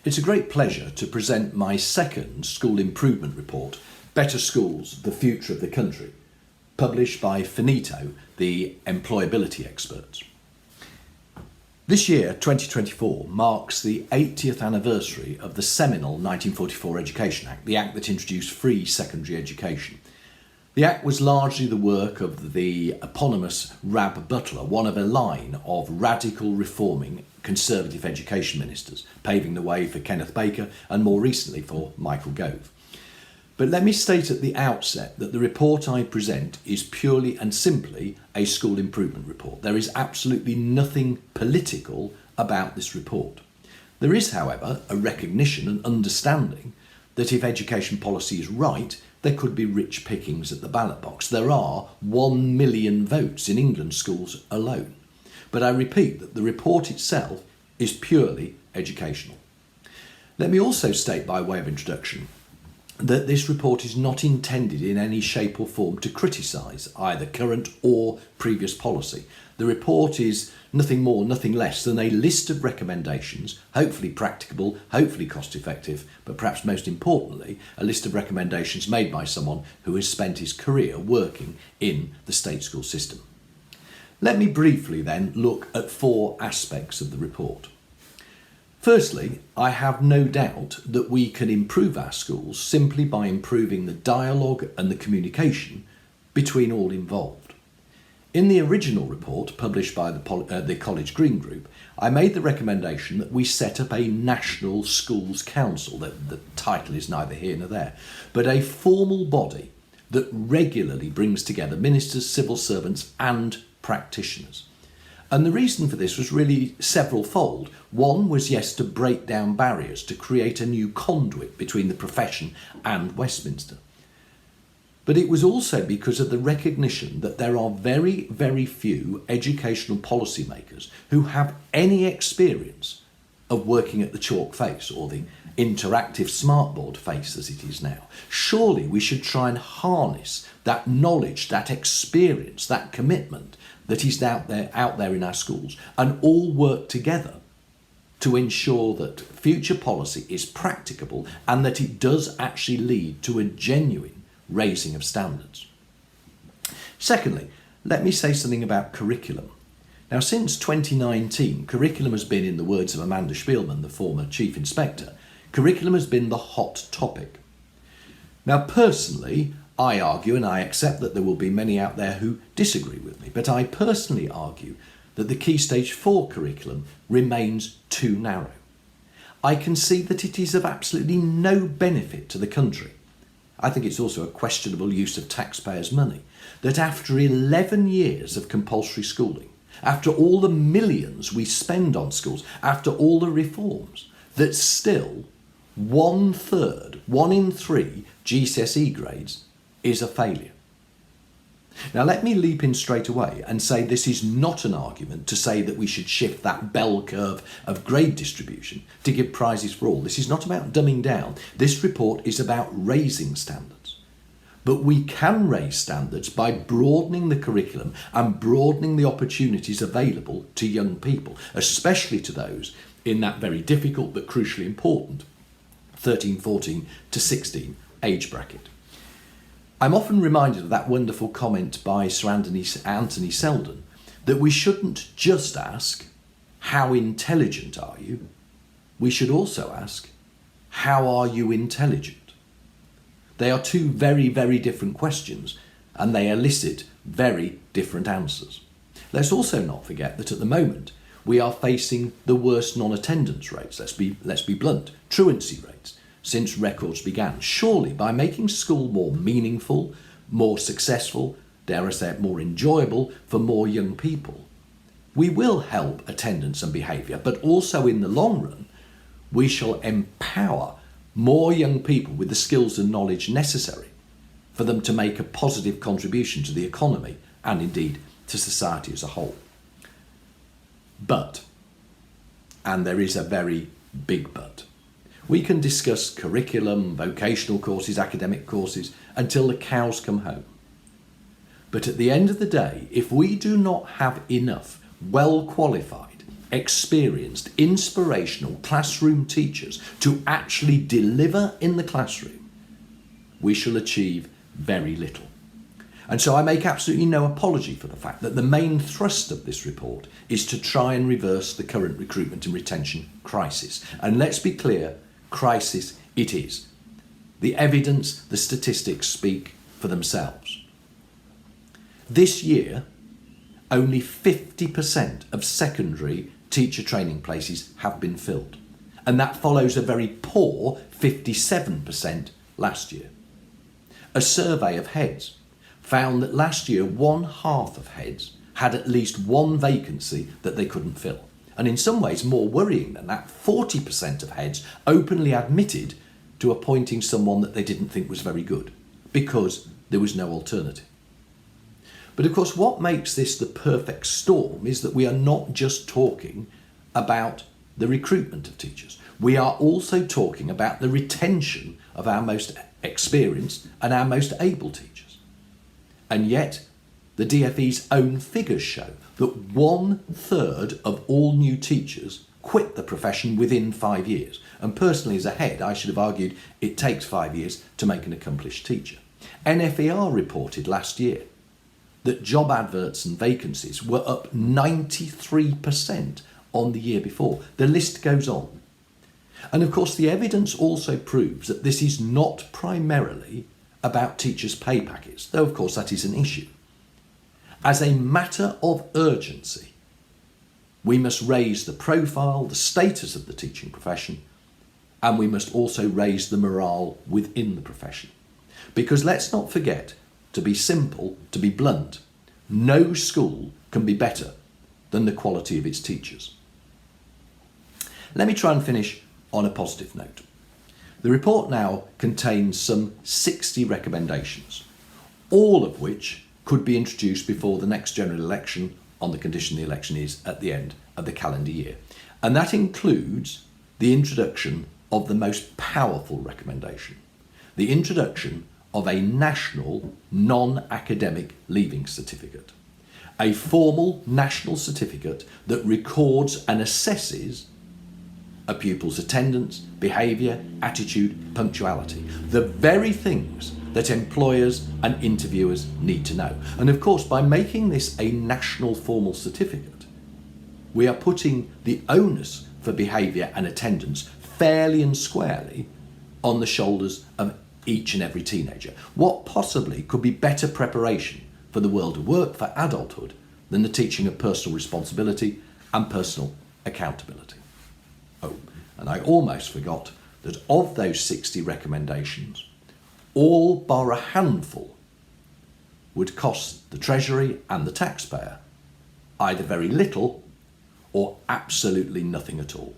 It's a great pleasure to present my second school improvement report, Better Schools, the Future of the Country, published by Finito, the employability experts. This year, 2024, marks the 80th anniversary of the seminal 1944 Education Act, the act that introduced free secondary education. The act was largely the work of the eponymous Rab Butler, one of a line of radical reforming Conservative education ministers, paving the way for Kenneth Baker and more recently for Michael Gove. But let me state at the outset that the report I present is purely and simply a school improvement report. There is absolutely nothing political about this report. There is, however, a recognition and understanding that if education policy is right, there could be rich pickings at the ballot box. There are 1 million votes in England schools alone. But I repeat that the report itself is purely educational. Let me also state by way of introduction that this report is not intended in any shape or form to criticise either current or previous policy. The report is nothing more, nothing less than a list of recommendations, hopefully practicable, hopefully cost effective, but perhaps most importantly, a list of recommendations made by someone who has spent his career working in the state school system. Let me briefly then look at 4 aspects of the report. Firstly, I have no doubt that we can improve our schools simply by improving the dialogue and the communication between all involved. In the original report published by the College Green Group, I made the recommendation that we set up a National Schools Council, the title is neither here nor there, but a formal body that regularly brings together ministers, civil servants and practitioners. And the reason for this was really several-fold. One was, yes, to break down barriers, to create a new conduit between the profession and Westminster. But it was also because of the recognition that there are very, very few educational policymakers who have any experience of working at the chalk face or the interactive smartboard face as it is now. Surely we should try and harness that knowledge, that experience, that commitment that is out there in our schools and all work together to ensure that future policy is practicable and that it does actually lead to a genuine raising of standards. Secondly, let me say something about curriculum. Now, since 2019, curriculum has been, in the words of Amanda Spielman, the former Chief Inspector, curriculum has been the hot topic. Now, personally, I argue, and I accept that there will be many out there who disagree with me, but I personally argue that the Key Stage 4 curriculum remains too narrow. I can see that it is of absolutely no benefit to the country. I think it's also a questionable use of taxpayers' money, that after 11 years of compulsory schooling, after all the millions we spend on schools, after all the reforms, that still 1/3, 1 in 3 GCSE grades is a failure. Now let me leap in straight away and say this is not an argument to say that we should shift that bell curve of grade distribution to give prizes for all. This is not about dumbing down. This report is about raising standards. But we can raise standards by broadening the curriculum and broadening the opportunities available to young people, especially to those in that very difficult but crucially important 13, 14 to 16 age bracket. I'm often reminded of that wonderful comment by Sir Anthony Seldon that we shouldn't just ask, how intelligent are you? We should also ask, how are you intelligent? They are 2 very, very different questions and they elicit very different answers. Let's also not forget that at the moment we are facing the worst non-attendance rates, let's be blunt, truancy rates, since records began. Surely by making school more meaningful, more successful, dare I say it, more enjoyable for more young people, we will help attendance and behaviour, but also in the long run, we shall empower more young people with the skills and knowledge necessary for them to make a positive contribution to the economy and indeed to society as a whole. But, and there is a very big but, we can discuss curriculum, vocational courses, academic courses until the cows come home. But at the end of the day, if we do not have enough well-qualified experienced, inspirational classroom teachers to actually deliver in the classroom, we shall achieve very little. And so I make absolutely no apology for the fact that the main thrust of this report is to try and reverse the current recruitment and retention crisis. And let's be clear, crisis it is. The evidence, the statistics speak for themselves. This year, only 50% of secondary teacher training places have been filled. And that follows a very poor 57% last year. A survey of heads found that last year 1/2 of heads had at least one vacancy that they couldn't fill. And in some ways more worrying than that, 40% of heads openly admitted to appointing someone that they didn't think was very good because there was no alternative. But of course, what makes this the perfect storm is that we are not just talking about the recruitment of teachers. We are also talking about the retention of our most experienced and our most able teachers. And yet, the DfE's own figures show that 1/3 of all new teachers quit the profession within 5 years. And personally, as a head, I should have argued it takes 5 years to make an accomplished teacher. NFER reported last year that job adverts and vacancies were up 93% on the year before. The list goes on. And of course, the evidence also proves that this is not primarily about teachers' pay packets, though of course that is an issue. As a matter of urgency, we must raise the profile, the status of the teaching profession, and we must also raise the morale within the profession. Because let's not forget, to be simple, to be blunt, no school can be better than the quality of its teachers. Let me try and finish on a positive note. The report now contains some 60 recommendations, all of which could be introduced before the next general election on the condition the election is at the end of the calendar year. And that includes the introduction of the most powerful recommendation, the introduction of a national non-academic leaving certificate, a formal national certificate that records and assesses a pupil's attendance, behaviour, attitude, punctuality, the very things that employers and interviewers need to know. And of course, by making this a national formal certificate, we are putting the onus for behaviour and attendance fairly and squarely on the shoulders of each and every teenager. What possibly could be better preparation for the world of work, for adulthood, than the teaching of personal responsibility and personal accountability? Oh, and I almost forgot that of those 60 recommendations, all bar a handful would cost the Treasury and the taxpayer either very little or absolutely nothing at all.